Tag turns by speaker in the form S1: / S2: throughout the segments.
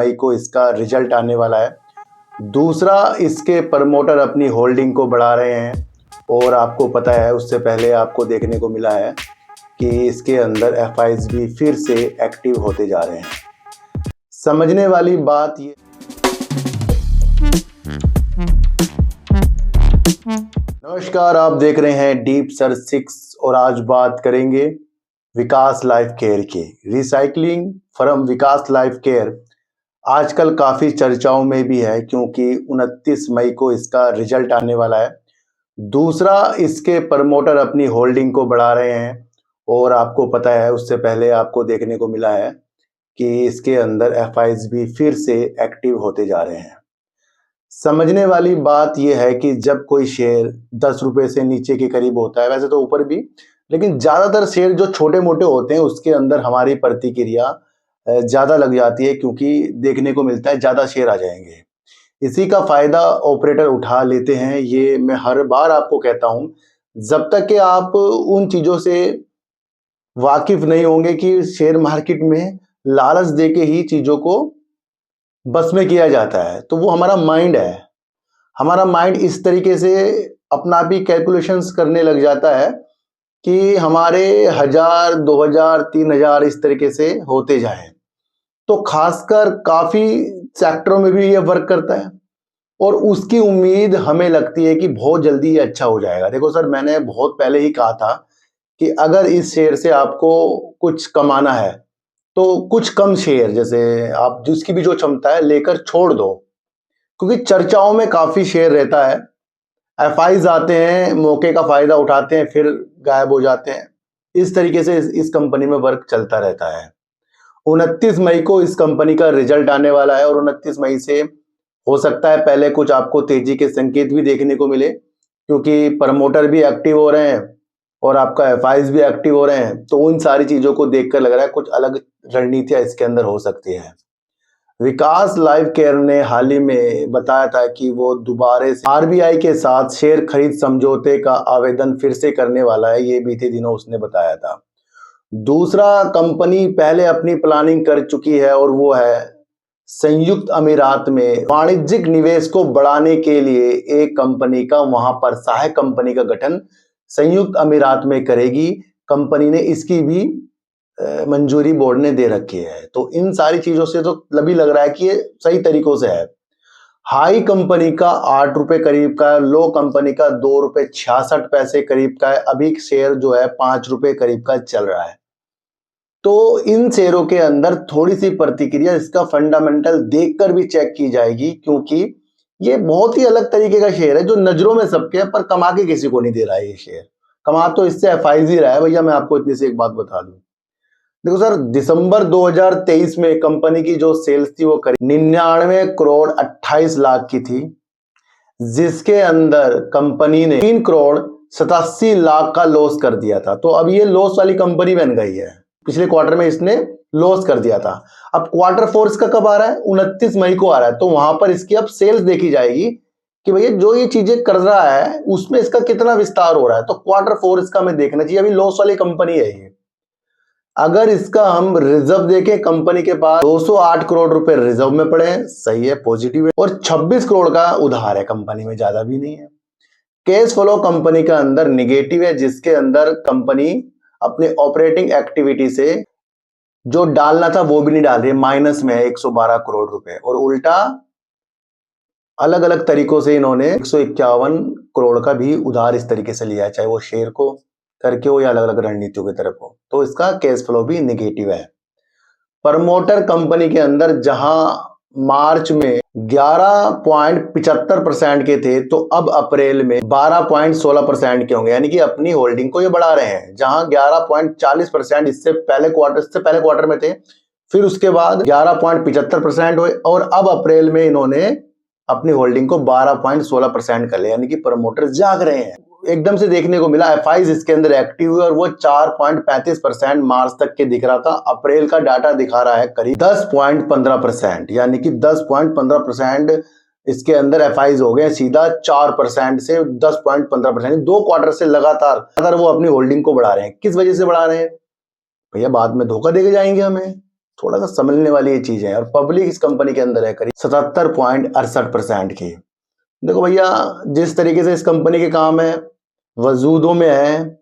S1: मई को इसका रिजल्ट आने वाला है। दूसरा, इसके प्रमोटर अपनी होल्डिंग को बढ़ा रहे हैं और आपको पता है उससे पहले आपको देखने को मिला है कि इसके अंदर एफआईज भी फिर से एक्टिव होते जा रहे हैं। समझने वाली बात ये, नमस्कार, आप देख रहे हैं डीप सर्च 6 और आज बात करेंगे विकास लाइफ केयर की। रिसाइकलिंग फर्म विकास लाइफ केयर आजकल काफ़ी चर्चाओं में भी है क्योंकि 29 मई को इसका रिजल्ट आने वाला है। दूसरा, इसके प्रमोटर अपनी होल्डिंग को बढ़ा रहे हैं और आपको पता है उससे पहले आपको देखने को मिला है कि इसके अंदर एफआईज भी फिर से एक्टिव होते जा रहे हैं। समझने वाली बात यह है कि जब कोई शेयर 10 रुपए से नीचे के करीब होता है, वैसे तो ऊपर भी, लेकिन ज़्यादातर शेयर जो छोटे मोटे होते हैं उसके अंदर हमारी प्रतिक्रिया ज़्यादा लग जाती है क्योंकि देखने को मिलता है ज़्यादा शेयर आ जाएंगे। इसी का फ़ायदा ऑपरेटर उठा लेते हैं। ये मैं हर बार आपको कहता हूँ, जब तक कि आप उन चीज़ों से वाकिफ नहीं होंगे कि शेयर मार्केट में लालच दे के ही चीज़ों को बस में किया जाता है, तो वो हमारा माइंड है। हमारा माइंड इस तरीके से अपना भी कैलकुलेशंस करने लग जाता है कि हमारे 1000, 2000, 3000 इस तरीके से होते जाएं। तो खासकर काफ़ी सेक्टरों में भी ये वर्क करता है और उसकी उम्मीद हमें लगती है कि बहुत जल्दी ये अच्छा हो जाएगा। देखो सर, मैंने बहुत पहले ही कहा था कि अगर इस शेयर से आपको कुछ कमाना है तो कुछ कम शेयर, जैसे आप जिसकी भी जो क्षमता है लेकर छोड़ दो, क्योंकि चर्चाओं में काफ़ी शेयर रहता है। एफआईज आते हैं, मौके का फ़ायदा उठाते हैं, फिर गायब हो जाते हैं। इस तरीके से इस कंपनी में वर्क चलता रहता है। 29 मई को इस कंपनी का रिजल्ट आने वाला है और 29 मई से हो सकता है पहले कुछ आपको तेजी के संकेत भी देखने को मिले क्योंकि प्रमोटर भी एक्टिव हो रहे हैं और आपका एफआईज भी एक्टिव हो रहे हैं। तो उन सारी चीज़ों को देखकर लग रहा है कुछ अलग रणनीतियाँ इसके अंदर हो सकती हैं। विकास लाइफ केयर ने हाल ही में बताया था कि वो दोबारा से आरबीआई के साथ शेयर खरीद समझौते का आवेदन फिर से करने वाला है। ये बीते दिनों उसने बताया था। दूसरा, कंपनी पहले अपनी प्लानिंग कर चुकी है और वो है संयुक्त अमीरात में वाणिज्यिक निवेश को बढ़ाने के लिए एक कंपनी का, वहां पर सहायक कंपनी का गठन संयुक्त अमीरात में करेगी। कंपनी ने इसकी भी मंजूरी बोर्ड ने दे रखी है। तो इन सारी चीजों से तो अभी लग रहा है कि ये सही तरीकों से है। हाई कंपनी का 8 रुपए करीब का है, लो कंपनी का 2 रुपए 66 पैसे करीब का है। अभी शेयर जो है 5 रुपए करीब का चल रहा है। तो इन शेयरों के अंदर थोड़ी सी प्रतिक्रिया इसका फंडामेंटल देखकर भी चेक की जाएगी क्योंकि ये बहुत ही अलग तरीके का शेयर है जो नजरों में सबके है पर कमा के किसी को नहीं दे रहा है। ये शेयर कमा तो इससे एफआईज ही रहा है। भैया मैं आपको इतनी सी एक बात बता दूं, देखो सर, दिसंबर 2023 में कंपनी की जो सेल्स थी वो करीब 99 करोड़ 28 लाख की थी, जिसके अंदर कंपनी ने 3 करोड़ 87 लाख का लॉस कर दिया था। तो अब ये लॉस वाली कंपनी बन गई है। पिछले क्वार्टर में इसने लॉस कर दिया था। अब क्वार्टर 4 इसका कब आ रहा है? 29 मई को आ रहा है। तो वहां पर इसकी अब सेल्स देखी जाएगी कि भैया जो ये चीजें कर रहा है उसमें इसका कितना विस्तार हो रहा है। तो क्वार्टर 4 इसका हमें देखना चाहिए। अभी लॉस वाली कंपनी है ये। अगर इसका हम रिजर्व देखें, कंपनी के पास 208 करोड़ रुपए रिजर्व में पड़े हैं, सही है, पॉजिटिव है, और 26 करोड़ का उधार है कंपनी में, ज्यादा भी नहीं है। कैश फ्लो कंपनी का अंदर निगेटिव है, जिसके अंदर कंपनी अपने ऑपरेटिंग एक्टिविटी से जो डालना था वो भी नहीं डाल रही है, माइनस में है 112 करोड़ रुपए। और उल्टा अलग अलग तरीकों से इन्होंने 151 करोड़ का भी उधार इस तरीके से लिया है, चाहे वो शेयर को करके हो या अलग अलग रणनीतियों की तरफ हो। तो इसका कैश फ्लो भी निगेटिव है। प्रमोटर कंपनी के अंदर जहां मार्च में 11.75% के थे तो अब अप्रैल में 12.16% के होंगे, यानी कि अपनी होल्डिंग को ये बढ़ा रहे हैं। जहां 11.40% इससे पहले क्वार्टर में थे, फिर उसके बाद 11.75% हुए और अब अप्रैल में इन्होंने अपनी होल्डिंग को 12.16% कर लिया, यानी कि प्रमोटर जाग रहे हैं। एकदम से देखने को मिला एफआईज इसके अंदर एक्टिव हुए और वो 4.35% मार्च तक के दिख रहा था। अप्रैल का डाटा दिखा रहा है करीब 10.15%, यानी कि 10.15% इसके अंदर एफआईज हो गए। सीधा 4% से 10.15%, 2 क्वार्टर से लगातार वो अपनी होल्डिंग को बढ़ा रहे हैं। किस वजह से बढ़ा रहे हैं भैया? बाद में धोखा देके जाएंगे हमें। थोड़ा सा समझने वाली ये चीज़ है। और पब्लिक इस कंपनी के अंदर है करीब 77.68% की। देखो भैया, जिस तरीके से इस कंपनी के काम है वजूदों में है,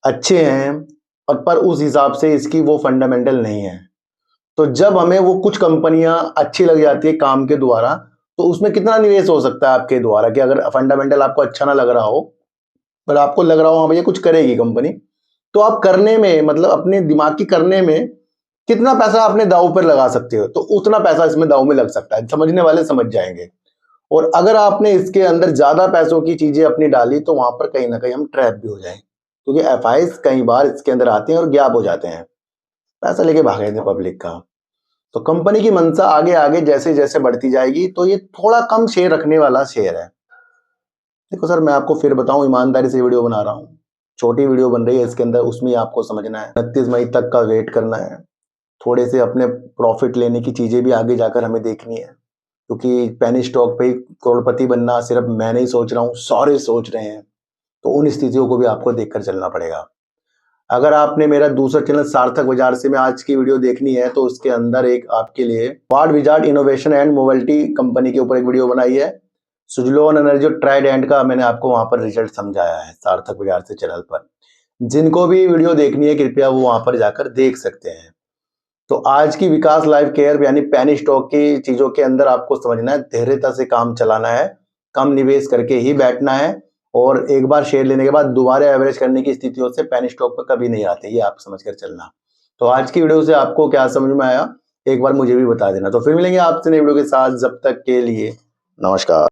S1: अच्छे हैं, और पर उस हिसाब से इसकी वो फंडामेंटल नहीं है। तो जब हमें वो कुछ कंपनियां अच्छी लग जाती है काम के द्वारा, तो उसमें कितना निवेश हो सकता है आपके द्वारा कि अगर फंडामेंटल आपको अच्छा ना लग रहा हो पर आपको लग रहा हो हाँ भैया कुछ करेगी कंपनी, तो आप करने में मतलब अपने दिमाग की करने में कितना पैसा अपने दांव पर लगा सकते हो, तो उतना पैसा इसमें दांव में लग सकता है। समझने वाले समझ जाएंगे। और अगर आपने इसके अंदर ज्यादा पैसों की चीजें अपनी डाली तो वहां पर कहीं ना कहीं हम ट्रैप भी हो जाएं, क्योंकि एफआईज कई बार इसके अंदर आते हैं और गैप हो जाते हैं, पैसा लेके भाग जाते हैं पब्लिक का। तो कंपनी की मंशा आगे आगे जैसे जैसे बढ़ती जाएगी तो ये थोड़ा कम शेयर रखने वाला शेयर है। देखो सर, मैं आपको फिर बताऊं, ईमानदारी से वीडियो बना रहा हूं, छोटी वीडियो बन रही है इसके अंदर, उसमें आपको समझना है। 29 मई तक का वेट करना है, थोड़े से अपने प्रॉफिट लेने की चीजें भी आगे जाकर हमें देखनी है, क्योंकि पेनी स्टॉक पे करोड़पति बनना सिर्फ मैं नहीं सोच रहा हूँ, सारे सोच रहे हैं। तो उन स्थितियों को भी आपको देखकर चलना पड़ेगा। अगर आपने मेरा दूसरा चैनल सार्थक बाजार से में आज की वीडियो देखनी है तो उसके अंदर एक आपके लिए ward wizard innovation and mobility company के ऊपर एक वीडियो बनाई है। सुजलोन एनर्जी और ट्राइडेंट का मैंने आपको वहां पर रिजल्ट समझाया है सार्थक बाजार से चैनल पर। जिनको भी वीडियो देखनी है कृपया वो वहां पर जाकर देख सकते हैं। तो आज की विकास लाइफ केयर यानी पेनी स्टॉक की चीजों के अंदर आपको समझना है, धैर्यता से काम चलाना है, कम निवेश करके ही बैठना है, और एक बार शेयर लेने के बाद दोबारा एवरेज करने की स्थितियों से पेनी स्टॉक पर कभी नहीं आते, ये आप समझकर चलना। तो आज की वीडियो से आपको क्या समझ में आया एक बार मुझे भी बता देना। तो फिर मिलेंगे आपसे नई वीडियो के साथ, जब तक के लिए नमस्कार।